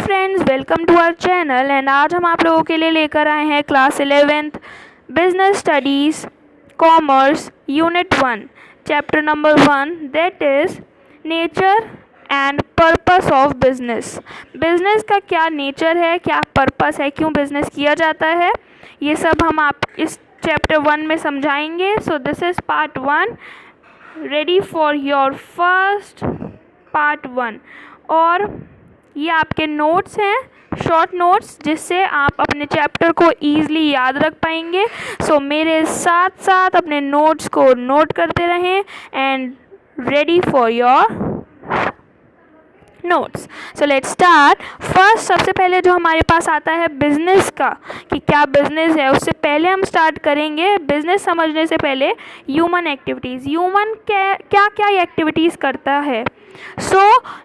Friends, welcome to our channel. And आज हम आप लोगों के लिए लेकर आए हैं class 11th business studies commerce unit 1 chapter number 1 that is nature and purpose of business. Business का क्या नेचर है, क्या पर्पस है, क्यों बिजनेस किया जाता है, ये सब हम आप इस चैप्टर 1 में समझाएंगे। सो this is part 1। Ready for your first part 1। और ये आपके नोट्स हैं, शॉर्ट नोट्स, जिससे आप अपने चैप्टर को ईज़िली याद रख पाएंगे। सो मेरे साथ साथ अपने नोट्स को नोट करते रहें and ready for your notes. So let's start. First, सबसे पहले जो हमारे पास आता है बिजनेस का, कि क्या बिजनेस है, उससे पहले हम स्टार्ट करेंगे बिजनेस समझने से पहले ह्यूमन एक्टिविटीज़। ह्यूमन क्या क्या एक्टिविटीज़ करता है। So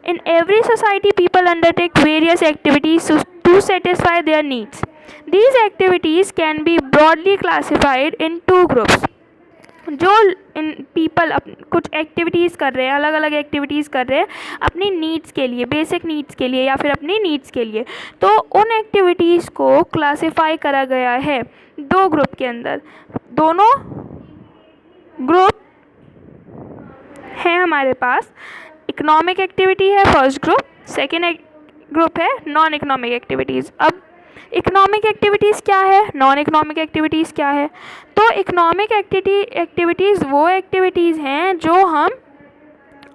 in every society people undertake various activities to satisfy their needs. These activities can be broadly classified in 2 groups. जो इन पीपल कुछ एक्टिविटीज़ कर रहे हैं, अलग अलग एक्टिविटीज़ कर रहे हैं अपनी नीड्स के लिए, बेसिक नीड्स के लिए या फिर अपनी नीड्स के लिए, तो उन एक्टिविटीज़ को क्लासिफाई करा गया है 2 ग्रुप के अंदर। दोनों ग्रुप हैं हमारे पास। इकोनॉमिक एक्टिविटी है फर्स्ट ग्रुप, सेकेंड ग्रुप है नॉन इकोनॉमिक एक्टिविटीज़। अब इकोनॉमिक एक्टिविटीज़ क्या है, नॉन इकोनॉमिक एक्टिविटीज़ क्या है। तो इकोनॉमिक एक्टिविटीज़ वो एक्टिविटीज़ हैं जो हम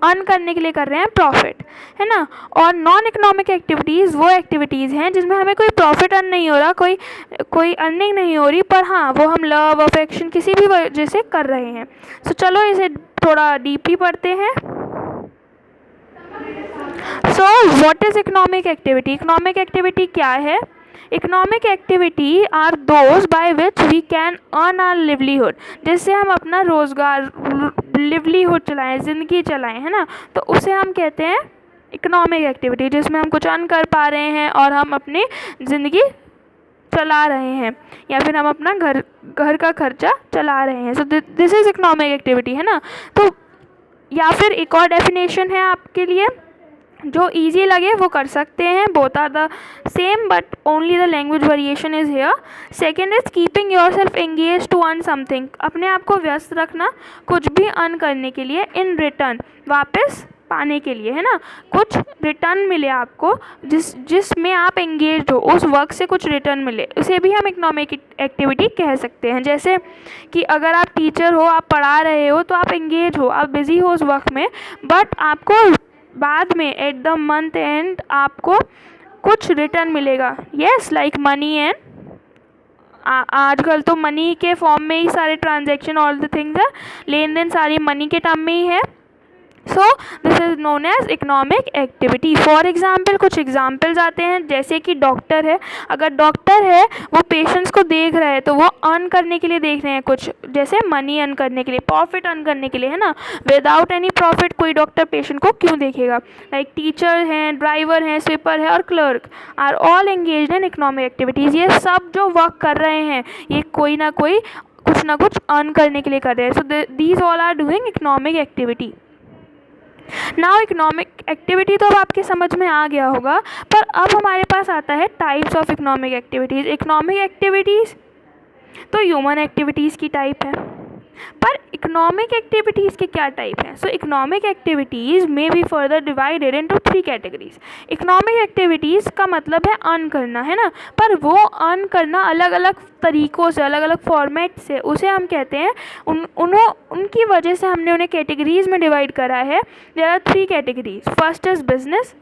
अर्न करने के लिए कर रहे हैं, प्रॉफिट, है ना। और नॉन इकोनॉमिक एक्टिविटीज़ वो एक्टिविटीज़ हैं जिसमें हमें कोई प्रॉफिट अर्न नहीं हो रहा, कोई अर्निंग नहीं हो रही, पर हाँ वो हम लव अफेक्शन किसी भी वजह से कर रहे हैं। सो चलो इसे थोड़ा डीपली पढ़ते हैं। So what is economic activity. Economic activity क्या है। Economic activity are those by which we can earn our livelihood, जिससे हम अपना रोज़गार, लिवलीहुड चलाएं, ज़िंदगी चलाएं, है ना। तो उसे हम कहते हैं इकोनॉमिक एक्टिविटी, जिसमें हम कुछ अर्न कर पा रहे हैं और हम अपनी ज़िंदगी चला रहे हैं, या फिर हम अपना घर का खर्चा चला रहे हैं। सो दिस इज़ इकोनॉमिक एक्टिविटी, है ना। तो या फिर एक और डेफिनेशन है आपके लिए, जो इजी लगे वो कर सकते हैं। Both are the same but only the language variation is here. Second is keeping yourself engage to earn something, अपने आप को व्यस्त रखना कुछ भी अर्न करने के लिए, इन रिटर्न वापस पाने के लिए, है ना। कुछ रिटर्न मिले आपको, जिसमें आप एंगेज हो, उस वर्क से कुछ रिटर्न मिले, उसे भी हम इकोनॉमिक एक्टिविटी कह सकते हैं। जैसे कि अगर आप टीचर हो, आप पढ़ा रहे हो, तो आप एंगेज हो, आप बिज़ी हो उस वर्क में, बट आपको बाद में एट द मंथ एंड आपको कुछ रिटर्न मिलेगा। येस, लाइक मनी एंड आजकल तो मनी के फॉर्म में ही सारे ट्रांजैक्शन, ऑल द थिंग्स है, लेन देन सारी मनी के टर्म में ही है। So this is known as economic activity. For example, कुछ एग्जाम्पल्स आते हैं, जैसे कि डॉक्टर है। अगर डॉक्टर है, वो पेशेंट्स को देख रहा है, तो वो अर्न करने के लिए देख रहे हैं कुछ, जैसे मनी अर्न करने के लिए, प्रॉफिट अर्न करने के लिए, है ना। विदाउट एनी प्रॉफिट कोई डॉक्टर पेशेंट को क्यों देखेगा। लाइक टीचर हैं, ड्राइवर हैं, स्वीपर है और clerk are all engaged in economic activities. ये सब जो वर्क कर रहे हैं, ये कोई ना कोई कुछ ना कुछ अर्न करने के लिए कर रहे हैं। So these all are doing economic activity. Now economic activity तो अब आपके समझ में आ गया होगा, पर अब हमारे पास आता है types of economic activities. Economic activities तो ह्यूमन एक्टिविटीज़ की टाइप है, पर इकोनॉमिक एक्टिविटीज़ के क्या टाइप हैं। सो इकोनॉमिक एक्टिविटीज़ में be further divided into 3 categories. Economic activities का मतलब है अर्न करना, है ना, पर वो अर्न करना अलग अलग तरीक़ों से, अलग अलग फॉर्मेट से, उसे हम कहते हैं उनकी वजह से हमने उन्हें कैटेगरीज़ में डिवाइड करा है। There are 3 categories. First is business,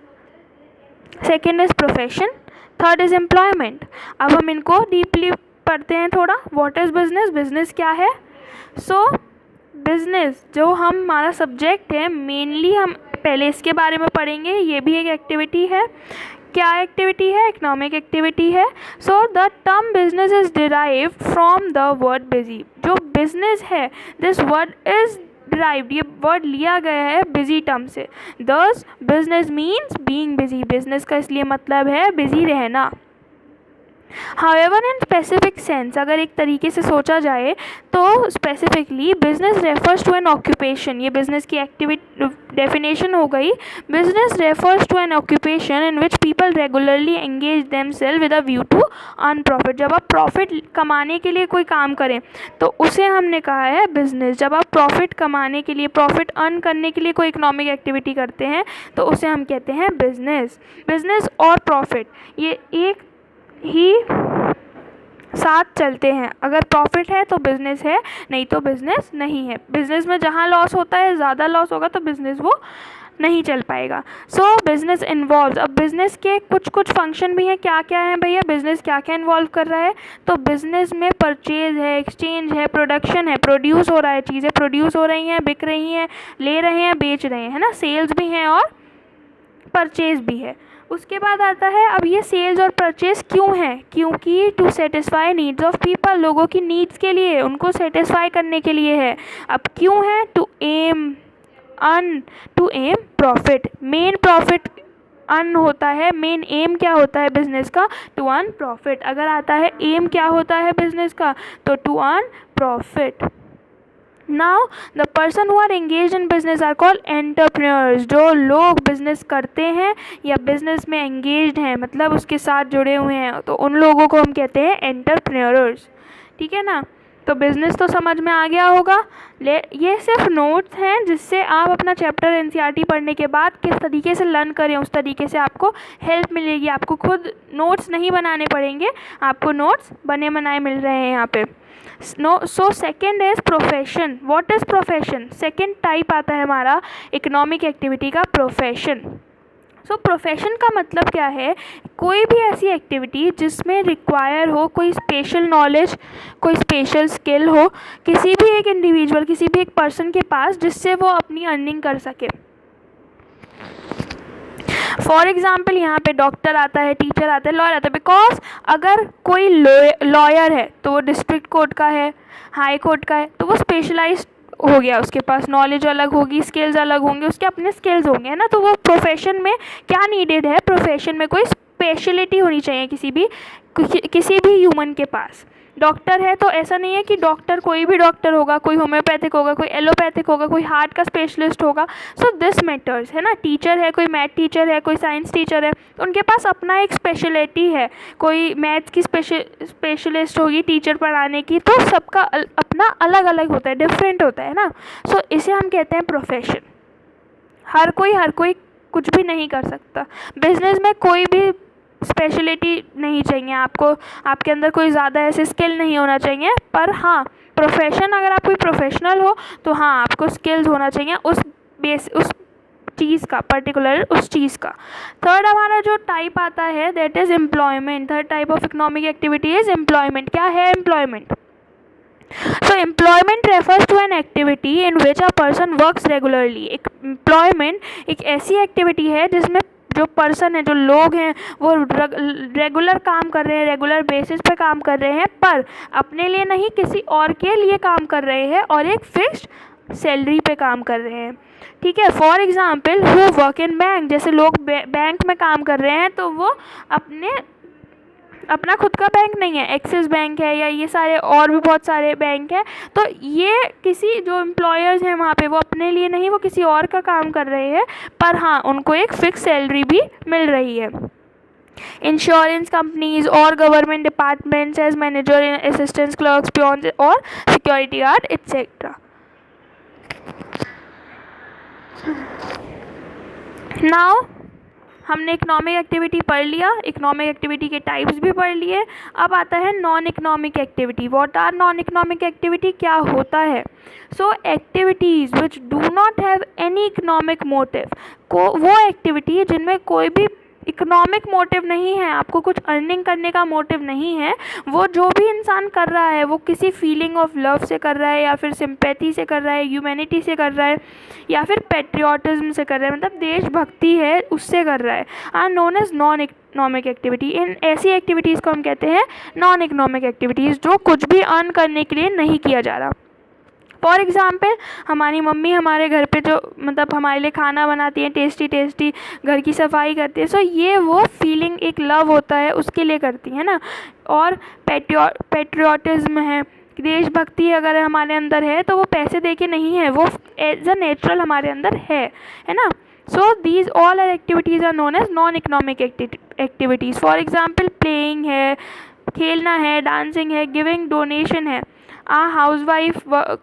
second is profession, third is employment. अब हम इनको डीपली पढ़ते हैं थोड़ा। व्हाट इज़ बिजनेस, बिजनेस क्या है। सो बिज़नेस जो हमारा सब्जेक्ट है, मेनली हम पहले इसके बारे में पढ़ेंगे। ये भी एक एक्टिविटी है। क्या एक्टिविटी है, इकोनॉमिक एक्टिविटी है। So the term business is derived from the word busy. जो बिजनेस है, दिस वर्ड इज़ डिराइव्ड, ये वर्ड लिया गया है बिजी टर्म से। दस business means being busy. Business का इसलिए मतलब है बिजी रहना। However, in specific sense, अगर एक तरीके से सोचा जाए तो specifically business refers to an occupation, ये बिजनेस की एक्टिविटी डेफिनेशन हो गई। Business refers to an occupation in which people regularly engage themselves with a view to earn profit. जब आप प्रॉफिट कमाने के लिए कोई काम करें तो उसे हमने कहा है बिजनेस। जब आप प्रॉफिट कमाने के लिए, प्रॉफिट अर्न करने के लिए कोई इकोनॉमिक एक्टिविटी करते हैं तो उसे हम कहते हैं बिजनेस। बिजनेस और प्रॉफिट ये एक ही साथ चलते हैं। अगर प्रॉफिट है तो बिज़नेस है, नहीं तो बिज़नेस नहीं है। बिज़नेस में जहाँ लॉस होता है, ज़्यादा लॉस होगा तो बिज़नेस वो नहीं चल पाएगा। सो बिज़नेस इन्वॉल्व, अब बिज़नेस के कुछ कुछ फंक्शन भी हैं। क्या क्या है भैया, बिज़नेस क्या क्या इन्वॉल्व कर रहा है? तो बिज़नेस में परचेज है, एक्सचेंज है, प्रोडक्शन है, प्रोड्यूस हो रहा है, चीज़ें प्रोड्यूस हो रही हैं, बिक रही हैं, ले रहे हैं, बेच रहे हैं, है ना। सेल्स भी हैं और परचेज भी है। उसके बाद आता है, अब ये सेल्स और परचेज क्यों है? क्योंकि to satisfy needs of people, लोगों की नीड्स के लिए, उनको सेटिस्फाई करने के लिए है। अब क्यों है? To aim profit, main profit earn होता है। मेन एम क्या होता है बिजनेस का? To earn profit. अगर आता है एम क्या होता है बिजनेस का? तो to earn profit. Now the person who are engage in business are called entrepreneurs. जो लोग बिजनेस करते हैं या बिजनेस में एंगेज्ड हैं, मतलब उसके साथ जुड़े हुए हैं, तो उन लोगों को हम कहते हैं एंटरप्रेन्योर्स। ठीक है ना। तो बिज़नेस तो समझ में आ गया होगा। ये सिर्फ नोट्स हैं जिससे आप अपना चैप्टर एनसीईआरटी पढ़ने के बाद किस तरीके से लर्न करें, उस तरीके से आपको हेल्प मिलेगी। आपको खुद नोट्स नहीं बनाने पड़ेंगे, आपको नोट्स बने बनाए मिल रहे हैं यहाँ पे। So second is profession. What is profession? Second type आता है हमारा इकोनॉमिक एक्टिविटी का, प्रोफेशन। सो प्रोफेशन का मतलब क्या है? कोई भी ऐसी एक्टिविटी जिसमें रिक्वायर हो कोई स्पेशल नॉलेज, कोई स्पेशल स्किल हो किसी भी एक इंडिविजुअल, किसी भी एक पर्सन के पास, जिससे वो अपनी अर्निंग कर सके। फॉर एग्ज़ाम्पल यहाँ पे डॉक्टर आता है, टीचर आता है, लॉयर आता है। बिकॉज अगर कोई लॉयर है तो वो डिस्ट्रिक्ट कोर्ट का है, हाई कोर्ट का है, तो वो स्पेशलाइज्ड हो गया, उसके पास नॉलेज अलग होगी, स्किल्स अलग होंगे, उसके अपने स्किल्स होंगे, है ना। तो वो प्रोफेशन में क्या नीडेड है? प्रोफेशन में कोई स्पेशलिटी होनी चाहिए किसी भी ह्यूमन के पास। डॉक्टर है तो ऐसा नहीं है कि डॉक्टर कोई भी डॉक्टर होगा, कोई होम्योपैथिक होगा, कोई एलोपैथिक होगा, कोई हार्ट का स्पेशलिस्ट होगा। सो दिस मैटर्स, है ना। टीचर है, कोई मैथ टीचर है, कोई साइंस टीचर है, उनके पास अपना एक स्पेशलिटी है। कोई मैथ्स की स्पेशलिस्ट होगी टीचर पढ़ाने की, तो सबका अपना अलग अलग होता है, डिफरेंट होता है ना। सो इसे हम कहते हैं प्रोफेशन। हर कोई कुछ भी नहीं कर सकता। बिजनेस में कोई भी स्पेशलिटी नहीं चाहिए आपको, आपके अंदर कोई ज़्यादा ऐसे स्किल नहीं होना चाहिए। पर हाँ, प्रोफेशन, अगर आप कोई प्रोफेशनल हो तो हाँ, आपको स्किल्स होना चाहिए उस चीज़ का, पर्टिकुलर उस चीज़ का। थर्ड हमारा जो टाइप आता है that is employment. Third type of economic activity is employment. क्या है employment? So employment refers to an activity in which a person works regularly. Employment एक ऐसी एक्टिविटी है जिसमें जो पर्सन है, जो लोग हैं, वो रेगुलर काम कर रहे हैं, रेगुलर बेसिस पे काम कर रहे हैं, पर अपने लिए नहीं, किसी और के लिए काम कर रहे हैं और एक फिक्स्ड सैलरी पे काम कर रहे हैं। ठीक है। For example who work in bank, जैसे लोग बैंक में काम कर रहे हैं तो वो अपना खुद का बैंक नहीं है, एक्सिस बैंक है या ये सारे और भी बहुत सारे बैंक हैं, तो ये किसी जो एम्प्लॉयर्स हैं वहाँ पे वो अपने लिए नहीं, वो किसी और का काम कर रहे हैं, पर हाँ उनको एक फिक्स सैलरी भी मिल रही है। इंश्योरेंस कंपनीज और government departments as manager, assistant clerks, peons और सिक्योरिटी गार्ड एट्सेट्रा। नाउ हमने इकोनॉमिक एक्टिविटी पढ़ लिया, इकोनॉमिक एक्टिविटी के टाइप्स भी पढ़ लिए। अब आता है non economic activity. What are non economic activity? क्या होता है? So activities which do not have any economic motive, को वो एक्टिविटी है जिनमें कोई भी इकोनॉमिक मोटिव नहीं है, आपको कुछ अर्निंग करने का मोटिव नहीं है। वो जो भी इंसान कर रहा है वो किसी फीलिंग ऑफ लव से कर रहा है, या फिर सिंपैथी से कर रहा है, ह्यूमैनिटी से कर रहा है, या फिर पेट्रियाटिज्म से कर रहा है, मतलब देशभक्ति है उससे कर रहा है, are known as non economic activity. इन ऐसी एक्टिविटीज़ को हम कहते हैं नॉन इकोनॉमिक एक्टिविटीज़, जो कुछ भी अर्न करने के लिए नहीं किया जा रहा। फॉर एग्ज़ाम्पल हमारी मम्मी हमारे घर पे जो मतलब हमारे लिए खाना बनाती हैं, टेस्टी टेस्टी, घर की सफाई करती है, सो ये वो फीलिंग एक लव होता है उसके लिए करती है ना। और पेट्रियाटिज़्म है, देशभक्ति अगर हमारे अंदर है तो वो पैसे दे के नहीं है, वो एज अ नेचुरल हमारे अंदर है ना। So these all are activities are known as non economic activities. For example playing है, खेलना है, डांसिंग है, गिविंग डोनेशन है, a housewife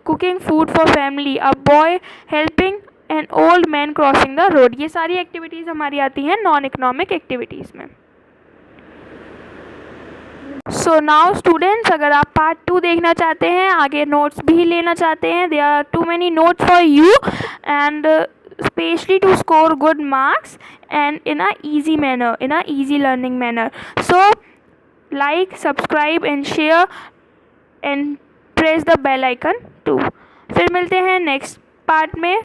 cooking food for family, a boy helping an old man crossing the road। ये सारी activities हमारी आती हैं नॉन इकोनॉमिक एक्टिविटीज़ में। सो नाउ स्टूडेंट्स, अगर आप पार्ट 2 देखना चाहते हैं, आगे नोट्स भी लेना चाहते हैं, there are too many notes for you and specially to score good marks and in a easy manner, in a easy learning manner. So like, subscribe and share and press the bell icon too। फिर मिलते हैं next part में।